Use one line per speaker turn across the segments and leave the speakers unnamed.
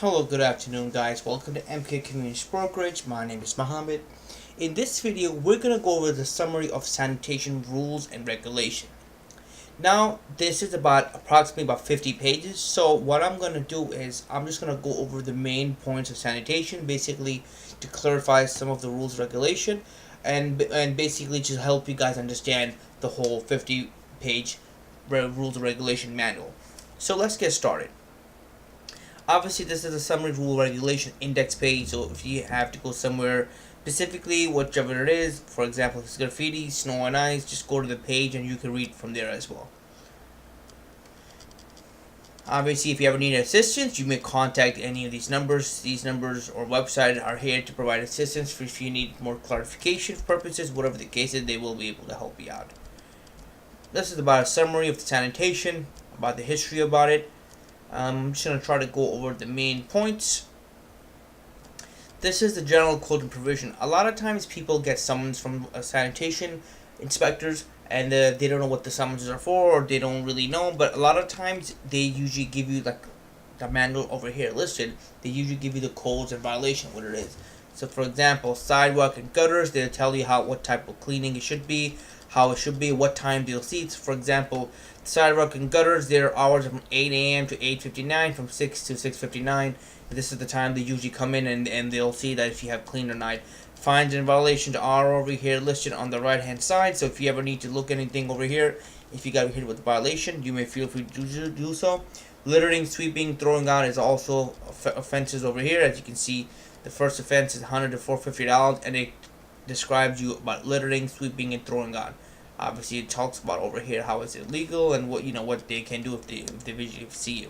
Hello, good afternoon guys. Welcome to MK Community Brokerage. My name is Mohammed. In this video, we're going to go over the summary of sanitation rules and regulation. Now, this is approximately about 50 pages. So what I'm going to do is I'm just going to go over the main points of sanitation, basically to clarify some of the rules and regulation and basically to help you guys understand the whole 50-page rules and regulation manual. So let's get started. Obviously, this is a summary rule regulation index page, so if you have to go somewhere specifically, whichever it is, for example, if it's graffiti, snow and ice, just go to the page and you can read from there as well. Obviously, if you ever need assistance, you may contact any of these numbers. These numbers or websites are here to provide assistance if you need more clarification purposes, whatever the case is, they will be able to help you out. This is about a summary of the sanitation, about the history about it. I'm just going to try to go over the main points. This is the general code and provision. A lot of times people get summons from sanitation inspectors and they don't know what the summonses are for, or they don't really know, but a lot of times they usually give you like the manual over here listed. They usually give you the codes and violation, what it is. So for example, sidewalk and gutters, they'll tell you what type of cleaning it should be, how it should be, what time they'll see it. For example, sidewalk and gutters, their hours are from 8 a.m. to 8:59, from 6 to 6:59. This is the time they usually come in and they'll see that if you have cleaned or not. Fines and violations are over here listed on the right hand side, so if you ever need to look anything over here, if you got hit with a violation, you may feel free to do so. Littering, sweeping, throwing out is also offenses over here. As you can see, the first offense is $100 to $450, and it describes you about littering, sweeping, and throwing out. Obviously, it talks about over here how it's illegal and what they can do if they visually see you.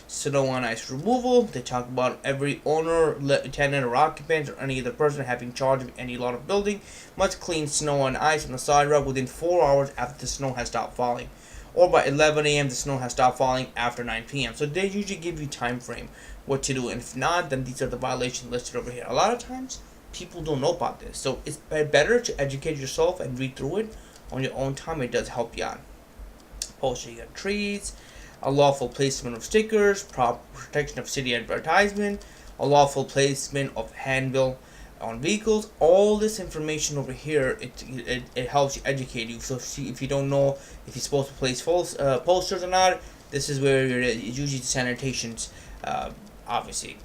Snow and ice removal. They talk about every owner, tenant, or occupant, or any other person having charge of any lot of building must clean snow and ice on the sidewalk within 4 hours after the snow has stopped falling, or by 11 a.m. the snow has stopped falling after 9 p.m. So they usually give you time frame what to do, and if not, then these are the violations listed over here. A lot of times people don't know about this, so it's better to educate yourself and read through it on your own time. It does help you out. Posting of trees, a lawful placement of stickers, proper protection of city advertisement, a lawful placement of handbill on vehicles. All this information over here, it helps you educate you. So if you don't know if you're supposed to place false posters or not, this is where it's usually the sanitation's obviously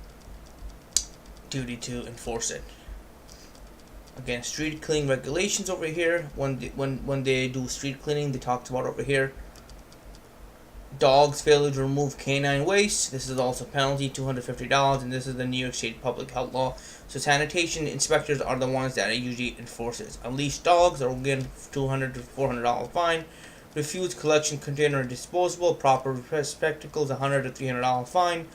duty to enforce it. Again, street cleaning regulations over here. When they do street cleaning, they talked about over here. Dogs failure to remove canine waste. This is also penalty $250, and this is the New York State public health law. So sanitation inspectors are the ones that it usually enforces. Unleashed dogs are again $200 to $400 fine. Refuse collection container disposable. Proper receptacles $100 to $300 fine.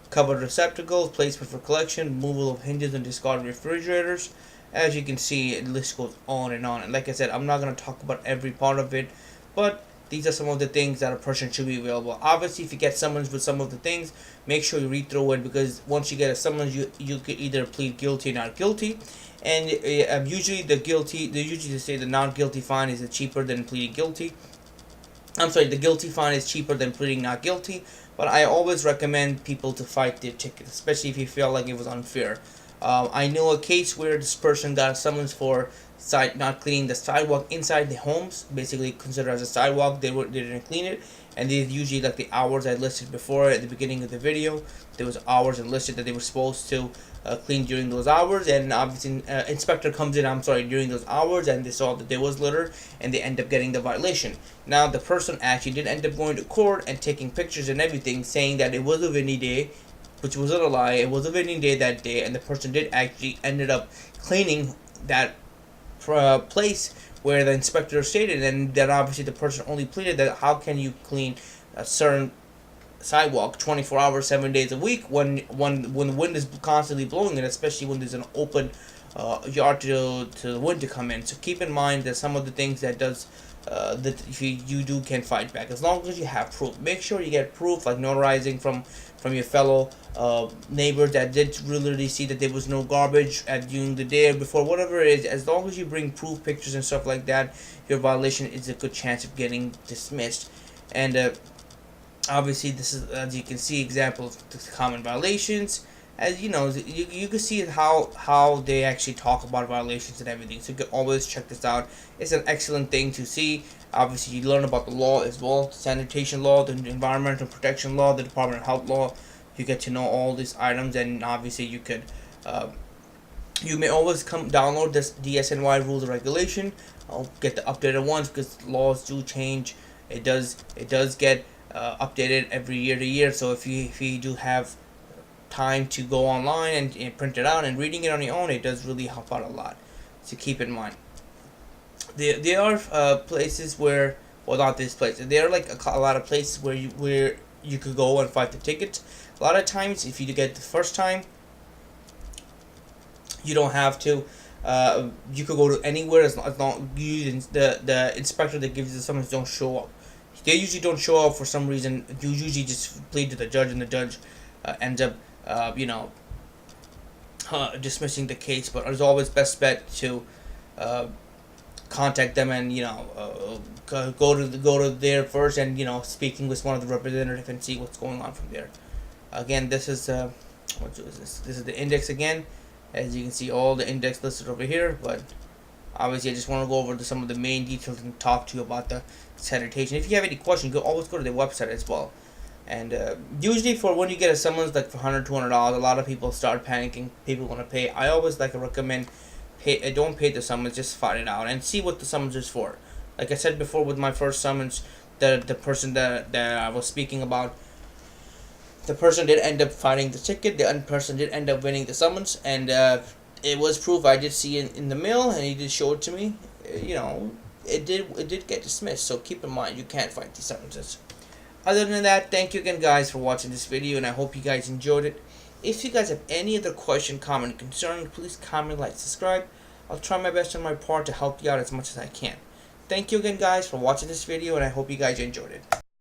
Covered receptacles, placement for collection, removal of hinges and discarded refrigerators. As you can see, the list goes on and on. And like I said, I'm not going to talk about every part of it, but these are some of the things that a person should be available. Obviously, if you get summons with some of the things, make sure you read through it, because once you get a summons, you could either plead guilty or not guilty. And usually they say the not guilty fine is cheaper than pleading guilty. I'm sorry, the guilty fine is cheaper than pleading not guilty. But I always recommend people to fight their ticket, especially if you feel like it was unfair. I know a case where this person got a summons for not cleaning the sidewalk inside the homes, basically considered as a sidewalk. They didn't clean it, and they usually, like the hours I listed before at the beginning of the video, there was hours listed that they were supposed to clean during those hours, and obviously inspector comes in during those hours, and they saw that there was litter, and they end up getting the violation. Now the person actually did end up going to court and taking pictures and everything, saying that it was a windy day, which was not a lie. It was a windy day that day, and the person did actually ended up cleaning that place where the inspector stated, and then obviously the person only pleaded that how can you clean a certain sidewalk 24 hours 7 days a week when the wind is constantly blowing, and especially when there's an open yard to the wind to come in. So keep in mind that some of the things that does that if you do can fight back, as long as you have proof. Make sure you get proof, like notarizing from your fellow neighbors that did really see that there was no garbage during the day or before, whatever it is. As long as you bring proof, pictures and stuff like that, your violation is a good chance of getting dismissed. And Obviously, this is, as you can see, examples of the common violations. As you know, you can see how they actually talk about violations and everything. So you can always check this out. It's an excellent thing to see. Obviously, you learn about the law as well, the sanitation law, the environmental protection law, the Department of Health law. You get to know all these items, and obviously you could. You may always come download this DSNY rules and regulation. I'll get the updated ones because laws do change. It does get updated every year to year. So if you do have time to go online and print it out and reading it on your own, it does really help out a lot. So keep in mind. There are places where, well, not this place. There are like a lot of places where you could go and fight the tickets. A lot of times, if you get it the first time, you don't have to. You could go to anywhere as long you the inspector that gives you the summons don't show up. They usually don't show up for some reason. You usually just plead to the judge, and the judge ends up, dismissing the case. But it's always best bet to uh, contact them and go to there first, and speaking with one of the representatives and see what's going on from there. Again, this is what is this? This is the index again. As you can see, all the index listed over here, but obviously I just want to go over some of the main details and talk to you about the sanitation. If you have any questions, you can always go to their website as well. And usually for when you get a summons like for $100, $200, a lot of people start panicking. People want to pay. I always like to recommend don't pay the summons, just fight it out and see what the summons is for. Like I said before with my first summons, the person that I was speaking about, the person did end up fighting the ticket. The other person did end up winning the summons, and it was proof. I did see it in the mail, and he did show it to me. It did get dismissed. So keep in mind, you can't fight these summonses. Other than that, thank you again, guys, for watching this video, and I hope you guys enjoyed it. If you guys have any other question, comment, concern, please comment, like, subscribe. I'll try my best on my part to help you out as much as I can. Thank you again, guys, for watching this video, and I hope you guys enjoyed it.